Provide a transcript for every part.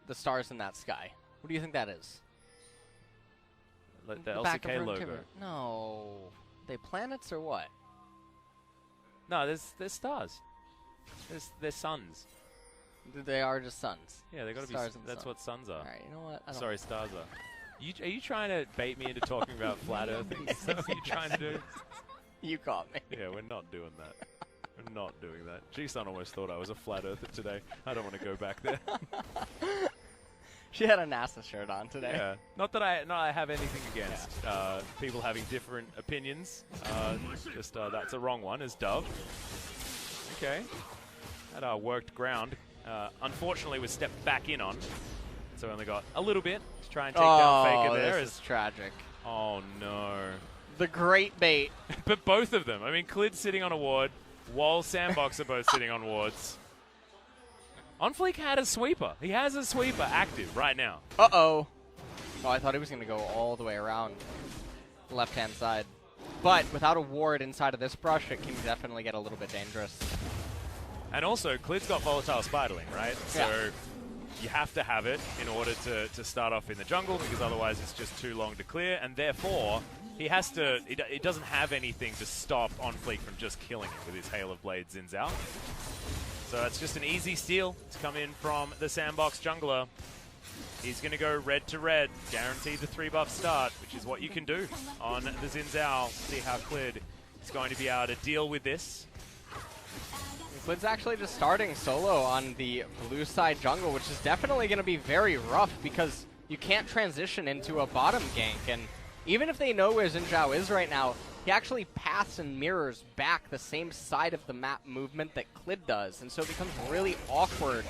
the stars in that sky? What do you think that is? The back of LCK Rune logo. Timber. No. They planets or what? No, there's stars. There's suns. They are just suns. Yeah, they gotta be. Stars in the That's sun. what suns are. All right, you know what? I don't Sorry, stars are. Are you trying to bait me into talking about flat Earth? Is that what you're trying to do? You caught me. Yeah, we're not doing that. We're not doing that. G-Sun almost thought I was a flat earther today. I don't want to go back there. She had a NASA shirt on today. Yeah. Not that I have anything against people having different opinions. Just that's a wrong one, is Dove. Okay. That worked ground. Unfortunately, was stepped back in on. So we only got a little bit to try and take down Faker there. This is tragic. Oh, no. The great bait. But both of them. I mean, Klid's sitting on a ward, while Sandbox are both sitting on wards. OnFleek had a sweeper. He has a sweeper active right now. Uh-oh. Oh, I thought he was going to go all the way around the left-hand side. But without a ward inside of this brush, it can definitely get a little bit dangerous. And also, Klid's got volatile spidling, right? Yeah. So you have to have it in order to start off in the jungle, because otherwise it's just too long to clear, and therefore he has to. It doesn't have anything to stop OnFleek from just killing it with his Hail of Blades in Zao. So that's just an easy steal to come in from the Sandbox jungler. He's going to go red to red, guarantee the 3-buff start, which is what you can do on the Xin Zhao. See how Klid is going to be able to deal with this. Klid's actually just starting solo on the blue side jungle, which is definitely going to be very rough because you can't transition into a bottom gank. And even if they know where Xin Zhao is right now, he actually paths and mirrors back the same side of the map movement that Klid does. And so it becomes really awkward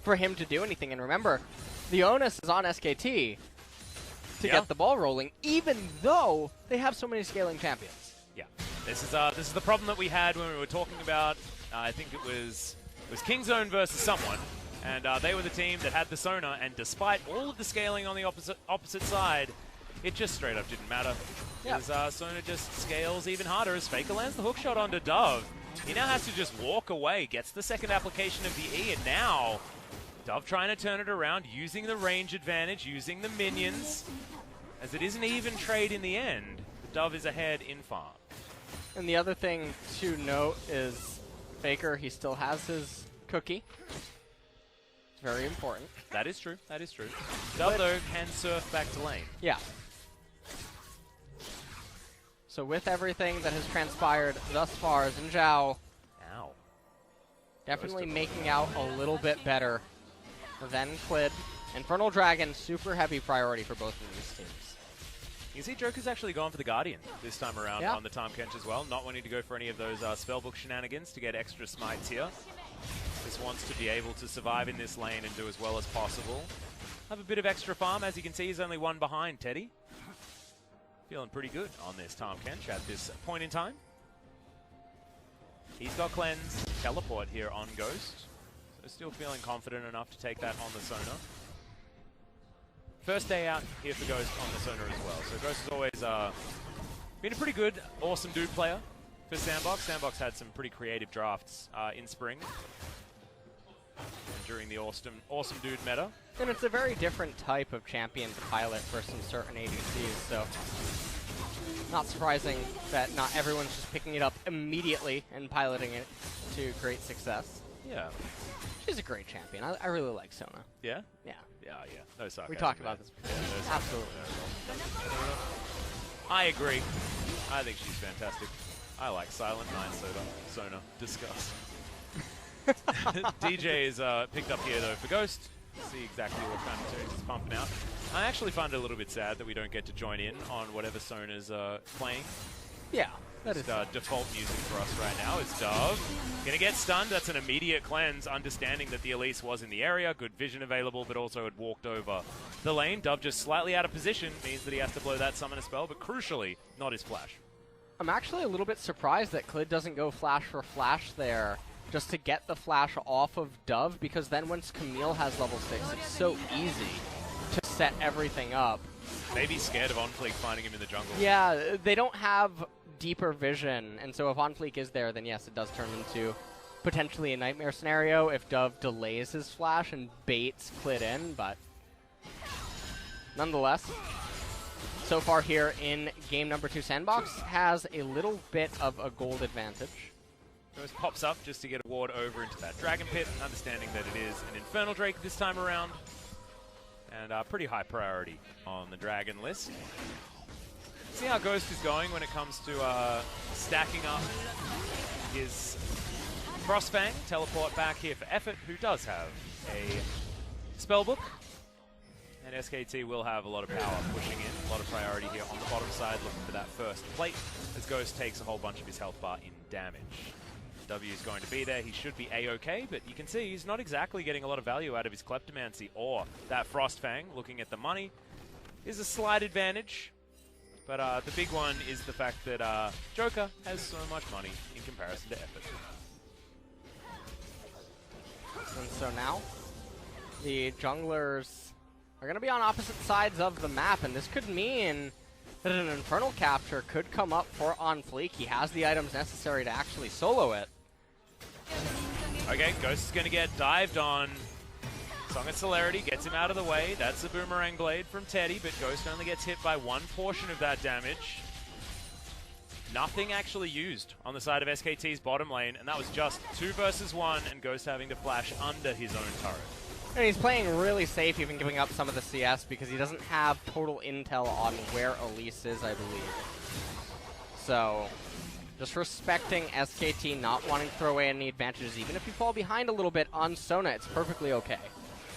for him to do anything. And remember, the onus is on SKT to get the ball rolling, even though they have so many scaling champions. Yeah, this is the problem that we had when we were talking about. I think it was Kingzone versus someone, and they were the team that had the Sona. And despite all of the scaling on the opposite side, it just straight up didn't matter. Because Sona just scales even harder as Faker lands the hookshot onto Dove. He now has to just walk away, gets the second application of the E, and now Dove trying to turn it around, using the range advantage, using the minions. As it is an even trade in the end, Dove is ahead in farm. And the other thing to note is Faker, he still has his cookie. It's very important. That is true. That is true. Dove, though, can surf back to lane. Yeah. So with everything that has transpired thus far, Xin Zhao definitely making out a little bit better than Klid. Infernal Dragon, super heavy priority for both of these teams. You see Joker's actually gone for the Guardian this time around on the Tahm Kench as well, not wanting to go for any of those spellbook shenanigans to get extra smites here. Just wants to be able to survive in this lane and do as well as possible. Have a bit of extra farm. As you can see, he's only one behind Teddy. Feeling pretty good on this Tahm Kench at this point in time. He's got Cleanse, Teleport here on Ghost. So still feeling confident enough to take that on the Sona. First day out here for Ghost on the Sona as well. So Ghost has always been a pretty good, awesome dude player for Sandbox. Sandbox had some pretty creative drafts in spring. And during the awesome dude meta. And it's a very different type of champion to pilot for some certain ADCs, so not surprising that not everyone's just picking it up immediately and piloting it to great success. Yeah. She's a great champion. I really like Sona. Yeah? Yeah. Yeah. No sarcasm. We talked about this before. Yeah, Absolutely. I agree. I think she's fantastic. I like Silent Night Sona. Discuss. DJ is picked up here, though, for Ghost. See exactly what kind of tunes he's pumping out. I actually find it a little bit sad that we don't get to join in on whatever Sona's playing. Yeah, that is default music for us right now is Dove. Gonna get stunned. That's an immediate cleanse, understanding that the Elise was in the area. Good vision available, but also had walked over the lane. Dove just slightly out of position, means that he has to blow that summoner spell, but crucially, not his flash. I'm actually a little bit surprised that Klid doesn't go flash for flash there, just to get the flash off of Dove, because then once Camille has level 6, it's so easy to set everything up. Maybe scared of OnFleek finding him in the jungle. Yeah, they don't have deeper vision, and so if OnFleek is there, then yes, it does turn into potentially a nightmare scenario if Dove delays his flash and baits Klid in, but nonetheless, so far here in game number 2, Sandbox has a little bit of a gold advantage. Ghost pops up just to get a ward over into that Dragon Pit, understanding that it is an Infernal Drake this time around, and pretty high priority on the Dragon list. See how Ghost is going when it comes to stacking up his Frostfang. Teleport back here for Effort, who does have a Spellbook. And SKT will have a lot of power pushing in, a lot of priority here on the bottom side, looking for that first plate, as Ghost takes a whole bunch of his health bar in damage. W is going to be there, he should be A-OK, but you can see he's not exactly getting a lot of value out of his Kleptomancy or that Frostfang. Looking at the money is a slight advantage, but the big one is the fact that Joker has so much money in comparison to Effort. And so now, the junglers are going to be on opposite sides of the map, and this could mean that an Infernal Capture could come up for On Fleek. He has the items necessary to actually solo it. Okay, Ghost is going to get dived on. Song of Celerity gets him out of the way. That's a Boomerang Blade from Teddy, but Ghost only gets hit by one portion of that damage. Nothing actually used on the side of SKT's bottom lane, and that was just 2 versus 1, and Ghost having to flash under his own turret. And he's playing really safe, even giving up some of the CS, because he doesn't have total intel on where Elise is, I believe. So, just respecting SKT, not wanting to throw away any advantages. Even if you fall behind a little bit on Sona, it's perfectly okay.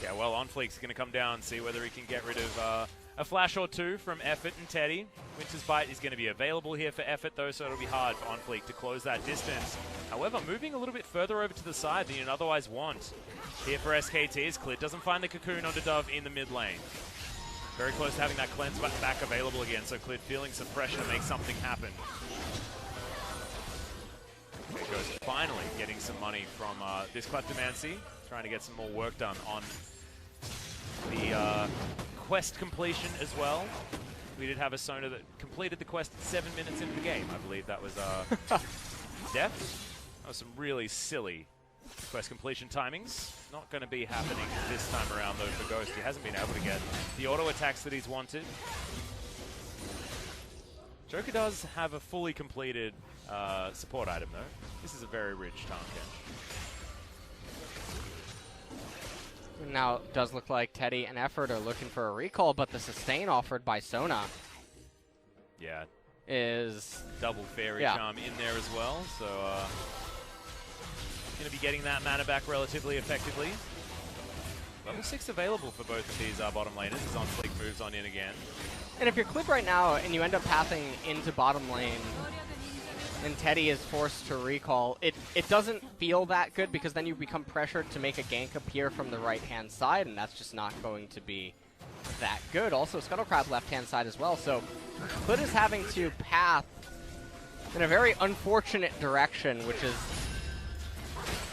Yeah, well, On Fleek's going to come down and see whether he can get rid of a flash or two from Effort and Teddy. Winter's Bite is going to be available here for Effort, though, so it'll be hard for On Fleek to close that distance. However, moving a little bit further over to the side than you'd otherwise want. Here for SKT is Klid doesn't find the Cocoon onto Dove in the mid lane. Very close to having that cleanse back available again, so Klid feeling some pressure to make something happen. Okay, Ghost finally getting some money from this Kleptomancy, trying to get some more work done on the quest completion as well. We did have a Sona that completed the quest 7 minutes into the game. I believe that was Depth. That was some really silly quest completion timings. Not going to be happening this time around though for Ghost. He hasn't been able to get the auto attacks that he's wanted. Joker does have a fully completed support item though. This is a very rich Tahm Kench. Now, it does look like Teddy and Effort are looking for a recall, but the sustain offered by Sona is double Fairy Charm in there as well, so going to be getting that mana back relatively effectively. Level 6 available for both of these bottom laners as On Fleek moves on in again. And if you're Klid right now and you end up pathing into bottom lane and Teddy is forced to recall, it doesn't feel that good, because then you become pressured to make a gank appear from the right-hand side, and that's just not going to be that good. Also, Scuttlecrab left-hand side as well, so Klid is having to path in a very unfortunate direction, which is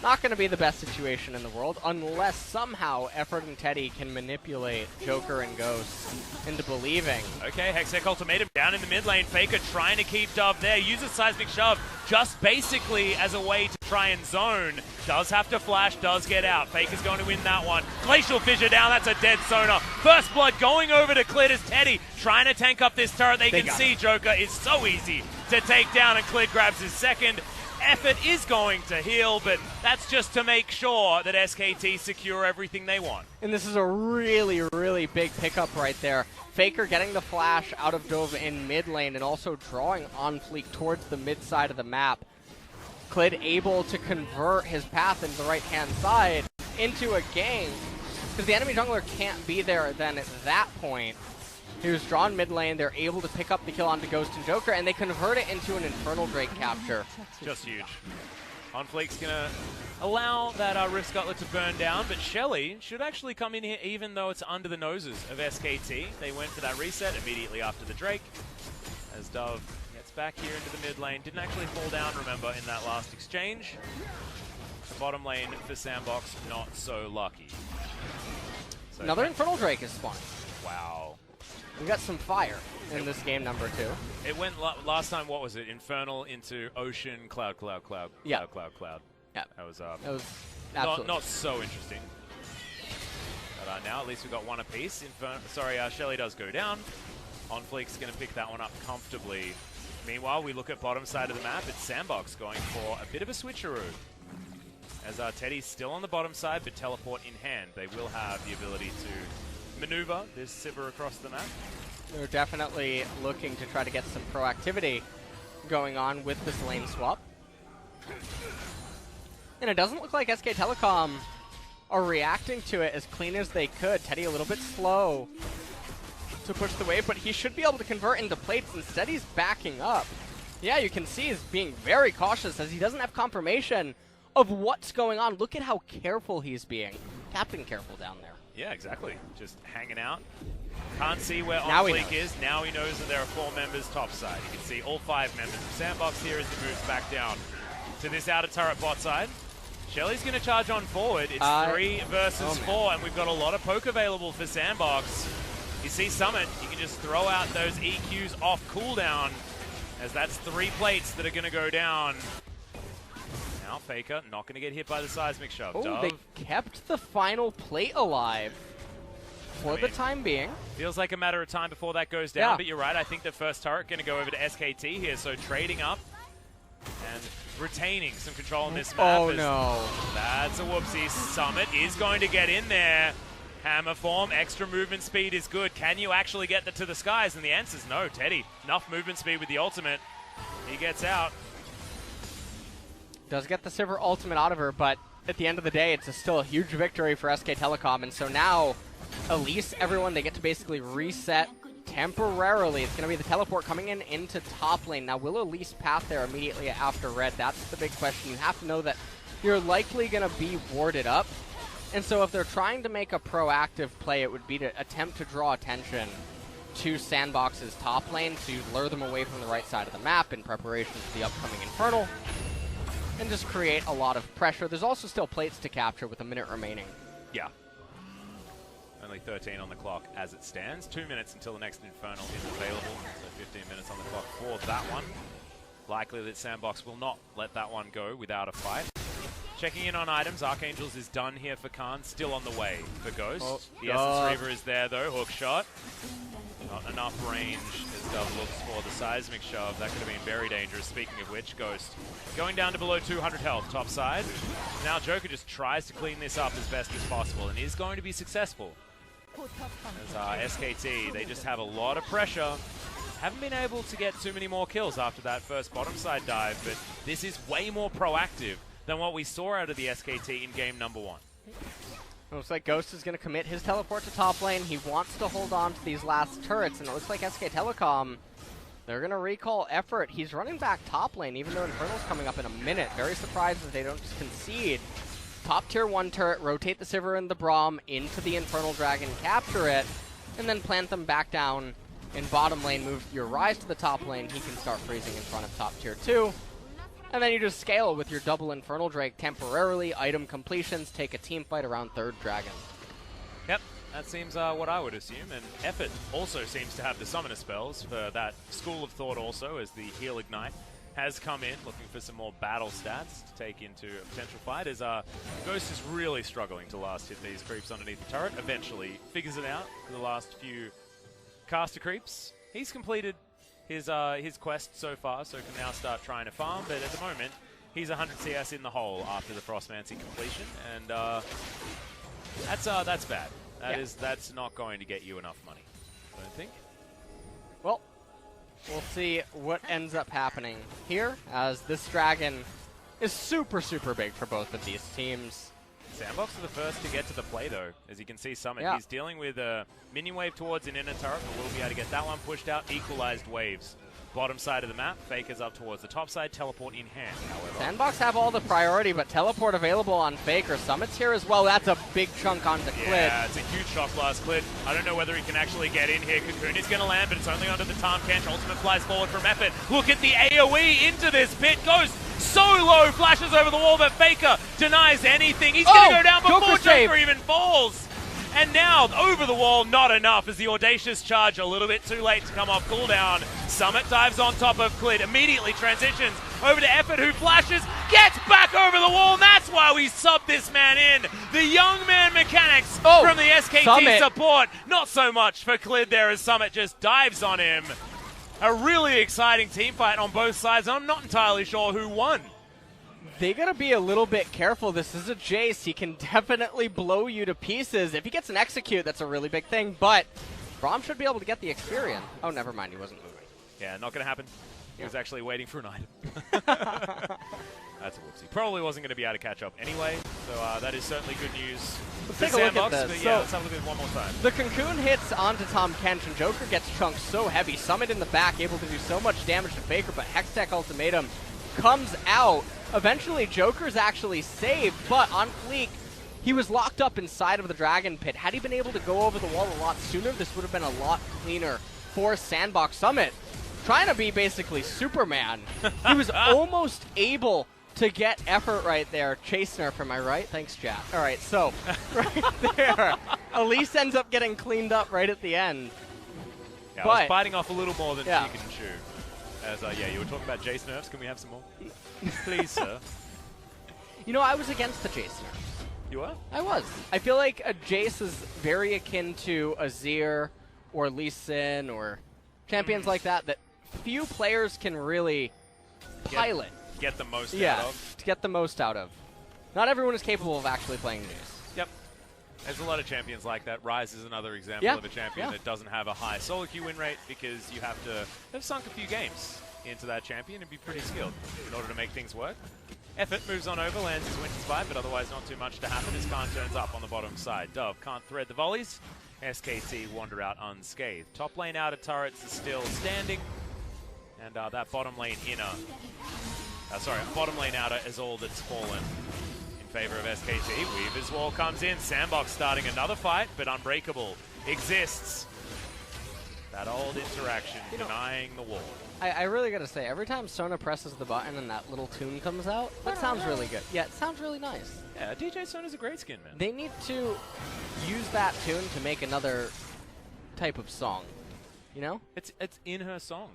not going to be the best situation in the world, unless somehow Effort and Teddy can manipulate Joker and Ghost into believing. Okay, Hextech Ultimatum down in the mid lane. Faker trying to keep Dove there. Uses Seismic Shove just basically as a way to try and zone. Does have to flash, does get out. Faker's going to win that one. Glacial Fissure down, that's a dead Sona. First blood going over to Klid as Teddy trying to tank up this turret. They can see Joker is so easy to take down, and Klid grabs his second. Effort is going to heal, but that's just to make sure that SKT secure everything they want. And this is a really, really big pickup right there. Faker getting the flash out of Dove in mid lane and also drawing On Fleek towards the mid side of the map. Klid able to convert his path into the right-hand side into a gank, because the enemy jungler can't be there then at that point. He was drawn mid lane, they're able to pick up the kill onto Ghost and Joker, and they convert it into an Infernal Drake capture. Just huge. On Fleek's going to allow that Rift Scuttler to burn down, but Shelly should actually come in here even though it's under the noses of SKT. They went for that reset immediately after the Drake, as Dove gets back here into the mid lane. Didn't actually fall down, remember, in that last exchange. The bottom lane for Sandbox, not so lucky. So another Infernal Drake is spawning. Wow. We got some fire in this game number 2. It went last time, what was it? Infernal into Ocean, Cloud. Yeah. Cloud. Yeah. That was absolutely not so interesting. But now at least we've got one apiece. Shelly does go down. On Fleek's going to pick that one up comfortably. Meanwhile, we look at bottom side of the map. It's Sandbox going for a bit of a switcheroo. As Teddy's still on the bottom side, but teleport in hand. They will have the ability to maneuver this Sivir across the map. They're definitely looking to try to get some proactivity going on with this lane swap. And it doesn't look like SK Telecom are reacting to it as clean as they could. Teddy a little bit slow to push the wave, but he should be able to convert into plates. Instead, he's backing up. Yeah, you can see he's being very cautious as he doesn't have confirmation of what's going on. Look at how careful he's being. Captain careful down there. Yeah, exactly. Just hanging out. Can't see where OnFleek is. Now he knows that there are 4 members topside. You can see all 5 members of Sandbox here as he moves back down to this outer turret bot side. Shelly's going to charge on forward. It's 3 versus 4, and we've got a lot of poke available for Sandbox. You see Summit, you can just throw out those EQs off cooldown, as that's 3 plates that are going to go down. Now Faker not going to get hit by the seismic shove. Oh, they kept the final plate alive for the time being. Feels like a matter of time before that goes down, but you're right. I think the first turret going to go over to SKT here, so trading up and retaining some control on this map. Oh no. That's a whoopsie. Summit is going to get in there. Hammer form, extra movement speed is good. Can you actually get to the skies? And the answer is no. Teddy, enough movement speed with the ultimate. He gets out. Does get the Sivir ultimate out of her, but at the end of the day, it's still a huge victory for SK Telecom. And so now, Elise, everyone, they get to basically reset temporarily. It's going to be the teleport coming into top lane. Now, will Elise path there immediately after red? That's the big question. You have to know that you're likely going to be warded up. And so if they're trying to make a proactive play, it would be to attempt to draw attention to Sandbox's top lane to lure them away from the right side of the map in preparation for the upcoming Infernal and just create a lot of pressure. There's also still plates to capture with a minute remaining. Yeah. Only 13 on the clock as it stands. 2 minutes until the next Infernal is available. So 15 minutes on the clock for that one. Likely that Sandbox will not let that one go without a fight. Checking in on items. Archangels is done here for Khan. Still on the way for Ghost. The Essence Reaver is there though. Hook shot. Not enough range as Dove looks for the seismic shove. That could have been very dangerous. Speaking of which, Ghost going down to below 200 health, top side. Now Joker just tries to clean this up as best as possible and is going to be successful. As SKT, they just have a lot of pressure. Haven't been able to get too many more kills after that first bottom side dive, but this is way more proactive than what we saw out of the SKT in game number 1. Looks like Ghost is going to commit his teleport to top lane. He wants to hold on to these last turrets, and it looks like SK Telecom, they're going to recall effort. He's running back top lane, even though Infernal's coming up in a minute. Very surprised that they don't just concede. Top tier 1 turret, rotate the Sivir and the Braum into the Infernal Dragon, capture it, and then plant them back down in bottom lane. Move your Rise to the top lane. He can start freezing in front of top tier 2. And then you just scale with your double Infernal Drake temporarily, item completions, take a team fight around 3rd Dragon. Yep, that seems what I would assume. And Effort also seems to have the Summoner spells for that School of Thought also, as the Heal Ignite has come in, looking for some more battle stats to take into a potential fight, as Ghost is really struggling to last hit these creeps underneath the turret. Eventually figures it out for the last few caster creeps. He's completed his quest so far, so can now start trying to farm, but at the moment, he's 100 CS in the hole after the Frostmancy completion, and that's bad. That's not going to get you enough money, I don't think. Well, we'll see what ends up happening here, as this dragon is super, super big for both of these teams. Sandbox are the first to get to the play, though. As you can see, Summit, he's dealing with a minion wave towards an inner turret, but we'll be able to get that one pushed out. Equalized waves. Bottom side of the map, Faker's up towards the top side, teleport in hand, however. Sandbox have all the priority, but teleport available on Faker. Summit's here as well. That's a big chunk onto Clid. Yeah, it's a huge shock blast, Clid. I don't know whether he can actually get in here. Cocoon is going to land, but it's only under the Tarm Kench. Ultimate flies forward from Effort. Look at the AoE into this pit. Goes so low, flashes over the wall, but Faker denies anything. He's going to go down before Joker even falls. And now, over the wall, not enough, as the Audacious charge a little bit too late to come off cooldown. Summit dives on top of Clid, immediately transitions over to Effort, who flashes Gets back over the wall, and that's why we subbed this man in. The young man mechanics from the SKT Summit. support. Not so much for Clid there as Summit just dives on him. A really exciting team fight on both sides. I'm not entirely sure who won. They gotta be a little bit careful. This is a Jace. He can definitely blow you to pieces. If he gets an execute, that's a really big thing, but Braum should be able to get the Experian. Oh, never mind. He wasn't moving. Yeah, not going to happen. He was actually waiting for an item. That's a whoopsie. Probably wasn't going to be able to catch up anyway, so that is certainly good news. Let's for take a look Sandbox, at this. But yeah, let's have a look at it one more time. The Cocoon hits onto Tom Kench, and Joker gets chunked so heavy. Summit in the back, able to do so much damage to Faker, but Hextech Ultimatum comes out. Eventually, Joker's actually saved, but on Fleek, he was locked up inside of the Dragon Pit. Had he been able to go over the wall a lot sooner, this would have been a lot cleaner for Sandbox. Summit trying to be basically Superman. He was almost able to get effort right there. Chase nerf, am I right? Thanks, chat. All right, so right there, Elise ends up getting cleaned up right at the end. Yeah, but I was biting off a little more than she can chew. As yeah, you were talking about Jace nerfs. Can we have some more? Please, sir. You know, I was against the Jace nerfs. You were? I was. I feel like a Jace is very akin to Azir or Lee Sin or champions like that few players can really pilot. Get the most Yeah, out of. to get the most out of. Not everyone is capable of actually playing Jace. Yep. There's a lot of champions like that. Ryze is another example of a champion that doesn't have a high solo queue win rate because you have to have sunk a few games into that champion and be pretty skilled in order to make things work. Effort moves on over, lands his Winter's Bite, but otherwise not too much to happen as Khan turns up on the bottom side. Dove can't thread the volleys. SKT wander out unscathed. Top lane outer turrets is still standing. And that bottom lane inner, bottom lane outer is all that's fallen in favor of SKT. Weaver's Wall comes in. Sandbox starting another fight, but Unbreakable exists. That old interaction, denying the wall. I really gotta say, every time Sona presses the button and that little tune comes out, that sounds really good. Yeah, it sounds really nice. Yeah, DJ Sona's a great skin, man. They need to use that tune to make another type of song. You know? It's in her songs.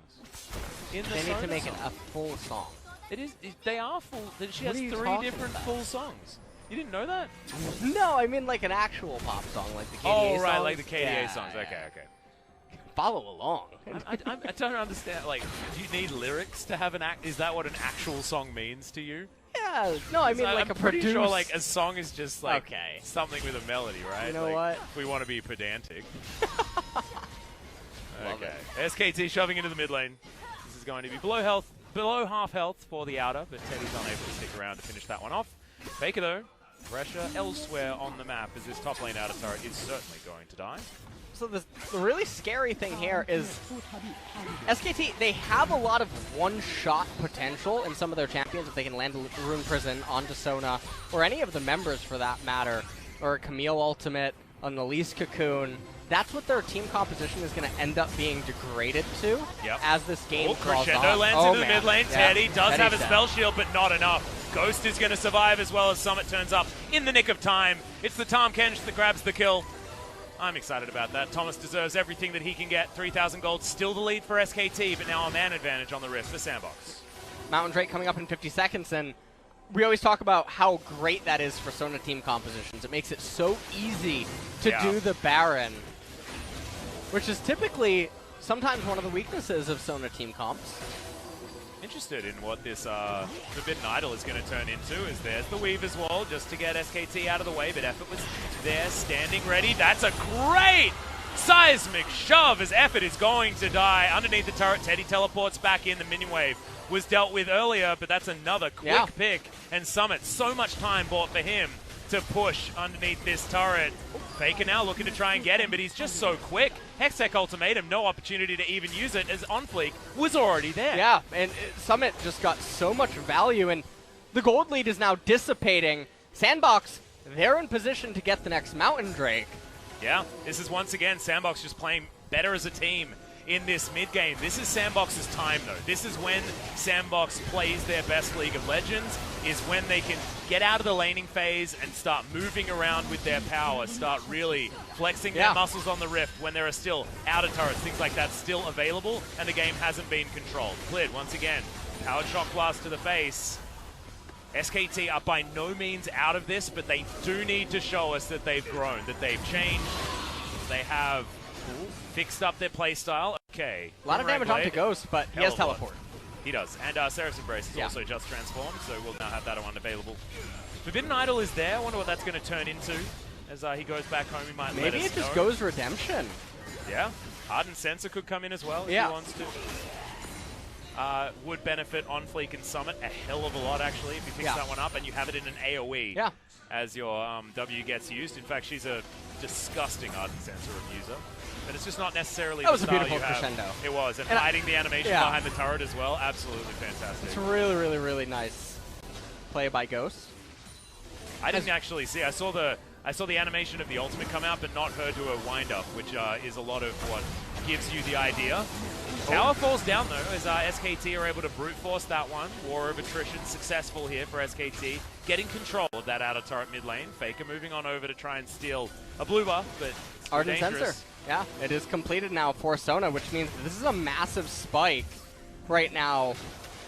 They need to make it a full song. It is. They are full. She has 3 different full songs. You didn't know that? No, I mean like an actual pop song, like the KDA songs. Oh, right, like the KDA songs. Okay. Follow along. I don't understand. Like, do you need lyrics to have an act? Is that what an actual song means to you? Yeah. No, I mean like I'm a pretty produced. sure like a song is just like something with a melody, right? You know like, what? We want to be pedantic. Okay. SKT shoving into the mid lane. This is going to be below half health for the outer, but Teddy's unable to stick around to finish that one off. Faker though, pressure elsewhere on the map as this top lane outer turret is certainly going to die. So the really scary thing here is SKT, they have a lot of one-shot potential in some of their champions if they can land a Rune Prison onto Sona, or any of the members for that matter, or a Camille Ultimate, an Elise Cocoon. That's what their team composition is going to end up being degraded to as this game crawls on. Crescendo lands into the mid lane. Teddy does have a spell shield, but not enough. Ghost is going to survive as well as Summit turns up in the nick of time. It's the Tahm Kench that grabs the kill. I'm excited about that. Thomas deserves everything that he can get. 3,000 gold, still the lead for SKT, but now a man advantage on the Rift for Sandbox. Mountain Drake coming up in 50 seconds, and we always talk about how great that is for Sona team compositions. It makes it so easy to do the Baron, which is typically sometimes one of the weaknesses of Sona team comps. Interested in what this Forbidden Idol is going to turn into, as there's the Weaver's Wall just to get SKT out of the way, but Effort was there, standing ready. That's a great seismic shove as Effort is going to die. Underneath the turret, Teddy teleports back in. The minion wave was dealt with earlier, but that's another quick pick. And Summit, so much time bought for him to push underneath this turret. Faker now looking to try and get him, but he's just so quick. Hextech Ultimatum, no opportunity to even use it, as OnFleek was already there. Yeah, and Summit just got so much value, and the gold lead is now dissipating. Sandbox, they're in position to get the next Mountain Drake. Yeah, this is once again Sandbox just playing better as a team in this mid-game. This is Sandbox's time, though. This is when Sandbox plays their best League of Legends, is when they can get out of the laning phase and start moving around with their power, start really flexing their muscles on the Rift when there are still outer turrets, things like that still available, and the game hasn't been controlled. Clid, once again, powered shock blast to the face. SKT are by no means out of this, but they do need to show us that they've grown, that they've changed. They have fixed up their playstyle. Okay. A lot of damage onto Ghost, but he has teleport. He does. And Seraph Embrace is also just transformed, so we'll now have that one available. Forbidden Idol is there. I wonder what that's going to turn into. As he goes back home, he might Maybe let us it just know. goes Redemption. Yeah. Ardent Sensor could come in as well if he wants to. Would benefit on Fleek and Summit a hell of a lot, actually, if you pick that one up and you have it in an AoE as your W gets used. In fact, she's a disgusting Ardent Sensor user. But it's just not necessarily that was the a style beautiful you crescendo. Have. It was, and hiding the animation behind the turret as well, absolutely fantastic. It's really, really, really nice play by Ghost. I didn't actually see. I saw the animation of the ultimate come out, but not her do a wind-up, which is a lot of what gives you the idea. Tower falls down, though, as SKT are able to brute force that one. War of attrition successful here for SKT, getting control of that outer turret mid lane. Faker moving on over to try and steal a blue buff, but it's Ardent dangerous. Sensor. Yeah, it is completed now for Sona, which means this is a massive spike right now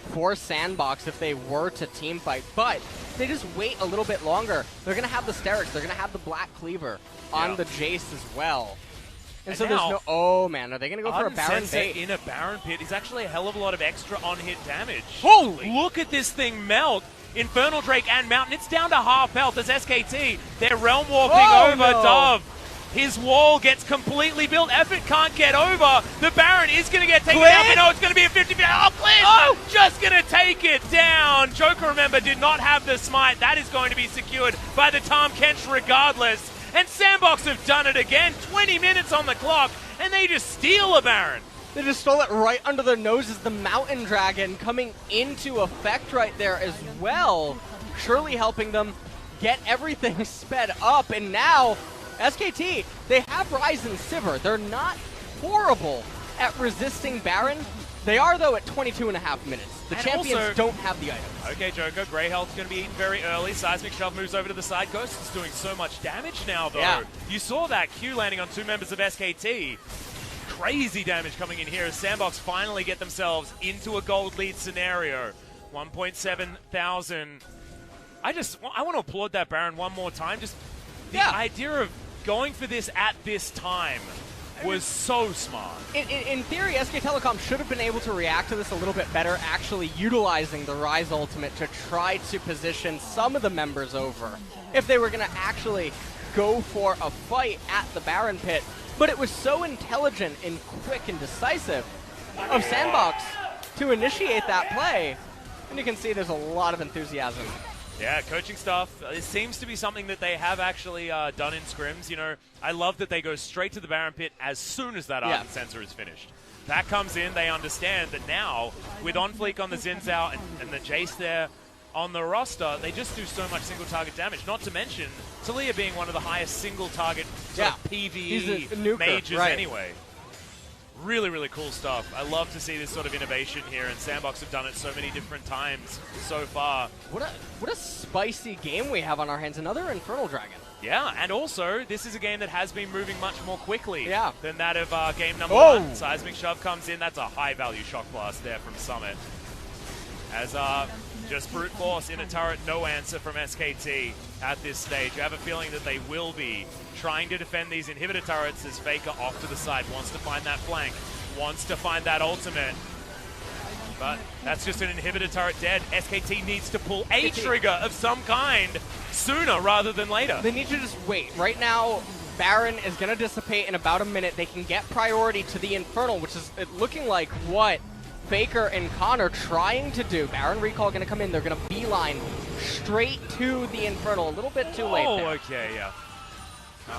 for Sandbox if they were to team fight. But if they just wait a little bit longer, they're going to have the Sterix, they're going to have the Black Cleaver on the Jace as well. And so there's no... Oh, man, are they going to go for a Baron bait? In a Baron pit is actually a hell of a lot of extra on-hit damage. Holy! Look at this thing melt. Infernal Drake and Mountain. It's down to half health as SKT. They're realm warping over Dove. His wall gets completely built. Effort can't get over. The Baron is going to get taken down, but no, it's going to be a 50. Oh, Clint! Oh! Just going to take it down. Joker, remember, did not have the smite. That is going to be secured by the Tahm Kench regardless. And Sandbox have done it again. 20 minutes on the clock, and they just steal a Baron. They just stole it right under their noses. The Mountain Dragon coming into effect right there as well. Surely helping them get everything sped up. And now, SKT, they have Rise and Sivir. They're not horrible at resisting Baron. They are, though, at 22.5 minutes. The champions also don't have the items. Okay, Joker. Grey Health's going to be eaten very early. Seismic Shove moves over to the side. Ghost is doing so much damage now, though. Yeah. You saw that Q landing on two members of SKT. Crazy damage coming in here as Sandbox finally get themselves into a gold lead scenario. 1.7 thousand. I want to applaud that Baron one more time. Just the idea of going for this at this time was so smart. In theory, SK Telecom should have been able to react to this a little bit better, actually utilizing the Rise ultimate to try to position some of the members over if they were going to actually go for a fight at the Baron pit. But it was so intelligent and quick and decisive of Sandbox to initiate that play. And you can see there's a lot of enthusiasm. Yeah, coaching staff, it seems to be something that they have actually done in scrims. You know, I love that they go straight to the Baron pit as soon as that Ardent Sensor is finished. That comes in, they understand that now, with OnFleek on the Xin Zhao and the Jace there on the roster, they just do so much single target damage. Not to mention, Talia being one of the highest single target PvE mages anyway. Really, really cool stuff. I love to see this sort of innovation here, and Sandbox have done it so many different times so far. What a spicy game we have on our hands. Another Infernal Dragon. Yeah, and also, this is a game that has been moving much more quickly than that of game number one. Seismic Shove comes in. That's a high-value Shock Blast there from Summit. As just brute force in a turret, no answer from SKT at this stage. You have a feeling that they will be trying to defend these inhibitor turrets as Faker off to the side, wants to find that flank, wants to find that ultimate. But that's just an inhibitor turret dead. SKT needs to pull a trigger of some kind sooner rather than later. They need to just wait. Right now, Baron is going to dissipate in about a minute. They can get priority to the Infernal, which is looking like what Faker and Khan are trying to do. Baron Recall going to come in. They're going to beeline straight to the Infernal. A little bit too late there. Okay, yeah.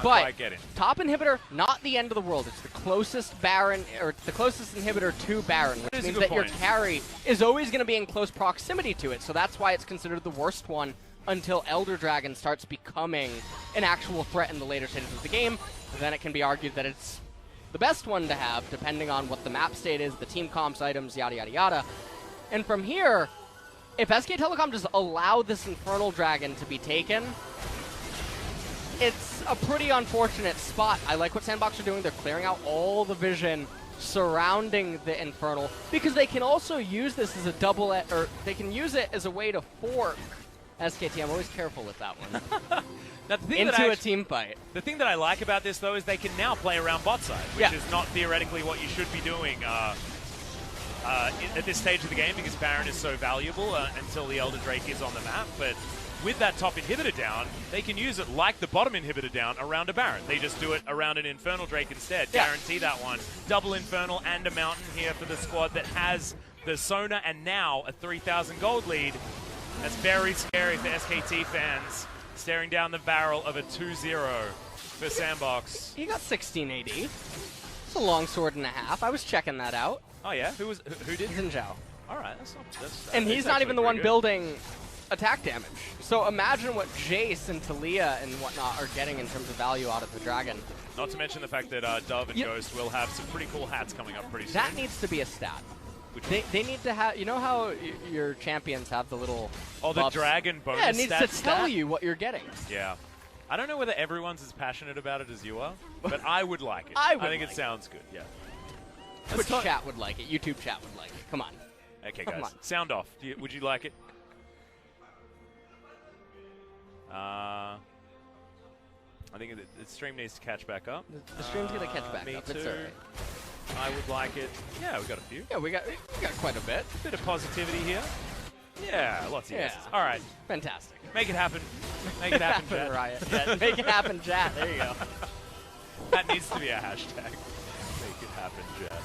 But top inhibitor, not the end of the world. It's the closest Baron, or the closest inhibitor to Baron, which means that your carry is always going to be in close proximity to it. So that's why it's considered the worst one until Elder Dragon starts becoming an actual threat in the later stages of the game. And then it can be argued that it's the best one to have, depending on what the map state is, the team comps items, yada, yada, yada. And from here, if SK Telecom just allow this Infernal Dragon to be taken, it's a pretty unfortunate spot. I like what Sandbox are doing. They're clearing out all the vision surrounding the Infernal, because they can also use this as a double, or they can use it as a way to fork SKT, I'm always careful with that one. Now, the thing Into a team fight. The thing that I like about this, though, is they can now play around bot side, which is not theoretically what you should be doing at this stage of the game, because Baron is so valuable until the Elder Drake is on the map. But with that top inhibitor down, they can use it like the bottom inhibitor down around a Baron. They just do it around an Infernal Drake instead. Guarantee that one. Double Infernal and a Mountain here for the squad that has the Sona and now a 3,000 gold lead. That's very scary for SKT fans, staring down the barrel of a 2-0 for Sandbox. He got 16 AD. It's a long sword and a half. I was checking that out. Oh yeah? Who did? Xin Zhao. All right, and he's not even the one building attack damage. So imagine what Jace and Talia and whatnot are getting in terms of value out of the Dragon. Not to mention the fact that Dove and Ghost will have some pretty cool hats coming up pretty soon. That needs to be a stat. They need to have, you know how your champions have the little the dragon bonus. Yeah, it needs to tell you what you're getting. Yeah. I don't know whether everyone's as passionate about it as you are, but I would like it. I think it sounds good, yeah. Twitch chat would like it. YouTube chat would like it. Come on. Okay, guys. Sound off. Would you like it? I think the stream needs to catch back up. The stream's going to catch back up. Too. It's all right. I would like it. Yeah, we got a few. Yeah, we got quite a bit. A bit of positivity here. Yeah, lots of yeses. All right. Fantastic. Make it happen. Make it happen, Jet. Riot. Yeah, make it happen, Jet. There you go. That needs to be a hashtag. Make it happen, Jet.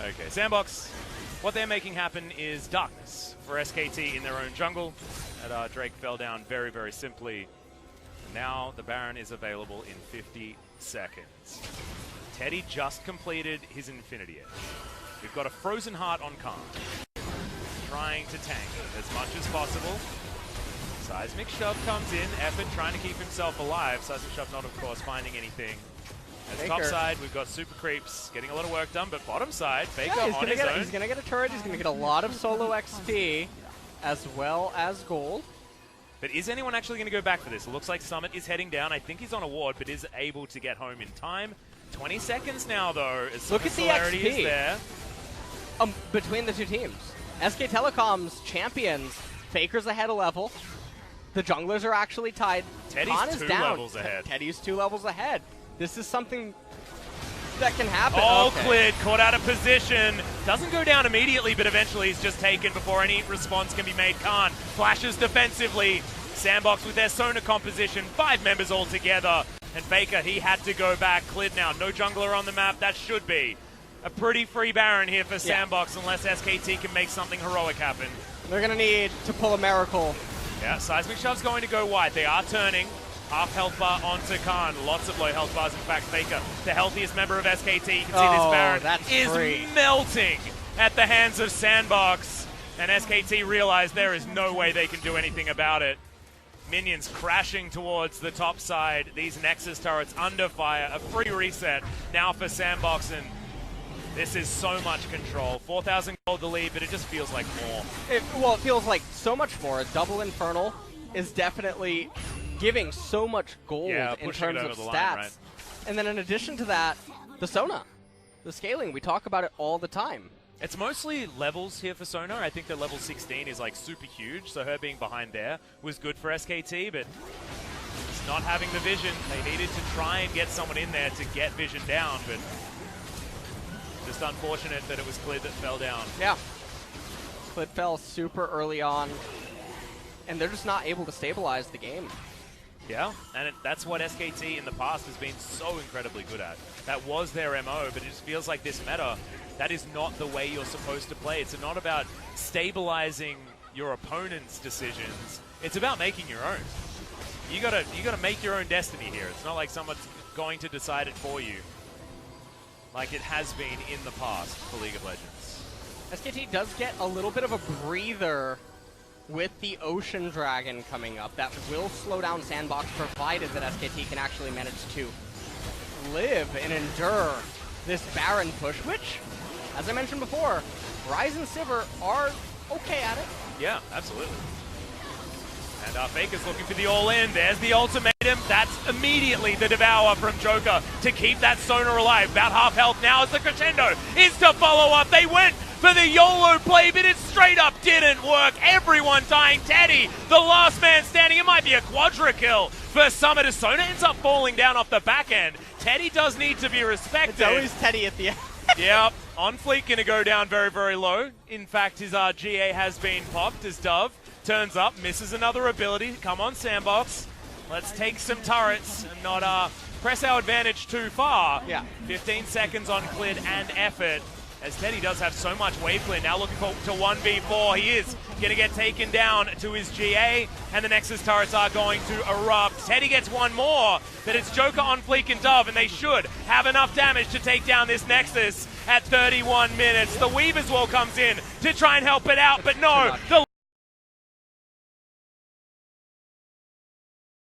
Okay, Sandbox. What they're making happen is darkness for SKT in their own jungle. And Drake fell down very, very simply. Now the Baron is available in 50 seconds. Teddy just completed his Infinity Edge. We've got a Frozen Heart on Khan. Trying to tank as much as possible. Seismic Shove comes in, Effort trying to keep himself alive. Seismic Shove not, of course, finding anything. As top side, we've got Super Creeps getting a lot of work done, but bottom side, Faker on his own. He's going to get a turret, he's going to get a lot of solo XP, as well as gold. But is anyone actually going to go back for this? It looks like Summit is heading down. I think he's on a ward, but is able to get home in time. 20 seconds now, though. Look at the XP there. Between the two teams. SK Telecom's champions, Faker's ahead a level. The junglers are actually tied. Teddy's 2 levels ahead. Teddy's 2 levels ahead. This is something that can happen. Oh, cleared, caught out of position. Doesn't go down immediately, but eventually he's just taken before any response can be made. Khan flashes defensively. Sandbox with their Sona composition, 5 members all together. And Faker, he had to go back. Cleared now. No jungler on the map. That should be a pretty free Baron here for Sandbox unless SKT can make something heroic happen. They're going to need to pull a miracle. Yeah, Seismic Shove's going to go wide. They are turning. Half health bar onto Khan. Lots of low health bars. In fact, Faker, the healthiest member of SKT. You can see this Baron is melting at the hands of Sandbox. And SKT realize there is no way they can do anything about it. Minions crashing towards the top side. These Nexus turrets under fire. A free reset now for Sandbox. And this is so much control. 4,000 gold to lead, but it just feels like more. It feels like so much more. A double Infernal is definitely giving so much gold in terms of stats. Line, right? And then in addition to that, the Sona. The scaling. We talk about it all the time. It's mostly levels here for Sona. I think that level 16 is like super huge, so her being behind there was good for SKT, but just not having the vision. They needed to try and get someone in there to get vision down, but just unfortunate that it was Clid that fell down. Yeah. Clid fell super early on, and they're just not able to stabilize the game. Yeah, and that's what SKT in the past has been so incredibly good at. That was their MO, but it just feels like this meta, that is not the way you're supposed to play. It's not about stabilizing your opponent's decisions. It's about making your own. You gotta make your own destiny here. It's not like someone's going to decide it for you, like it has been in the past for League of Legends. SKT does get a little bit of a breather with the Ocean Dragon coming up. That will slow down Sandbox, provided that SKT can actually manage to live and endure this Baron push, which, as I mentioned before, Ryze and Sivir are okay at it. Yeah, absolutely. And Faker's looking for the all-in. There's the ultimatum. That's immediately the Devour from Joker to keep that Sona alive. About half health now as the crescendo is to follow up. They went for the YOLO play, but it straight up didn't work. Everyone dying. Teddy, the last man standing. It might be a quadra kill for Summit. Sona ends up falling down off the back end. Teddy does need to be respected. It's always Teddy at the end. Yep, On Fleek going to go down very, very low. In fact, his GA has been popped as Dove turns up, misses another ability. Come on, Sandbox. Let's take some turrets and not press our advantage too far. Yeah. 15 seconds on Clid and effort, as Teddy does have so much wave clear. Now looking for to 1v4. He is going to get taken down to his GA, and the Nexus turrets are going to erupt. Teddy gets one more, but it's Joker, On Fleek, and Dove, and they should have enough damage to take down this Nexus at 31 minutes. The Weave as well comes in to try and help it out, but no, the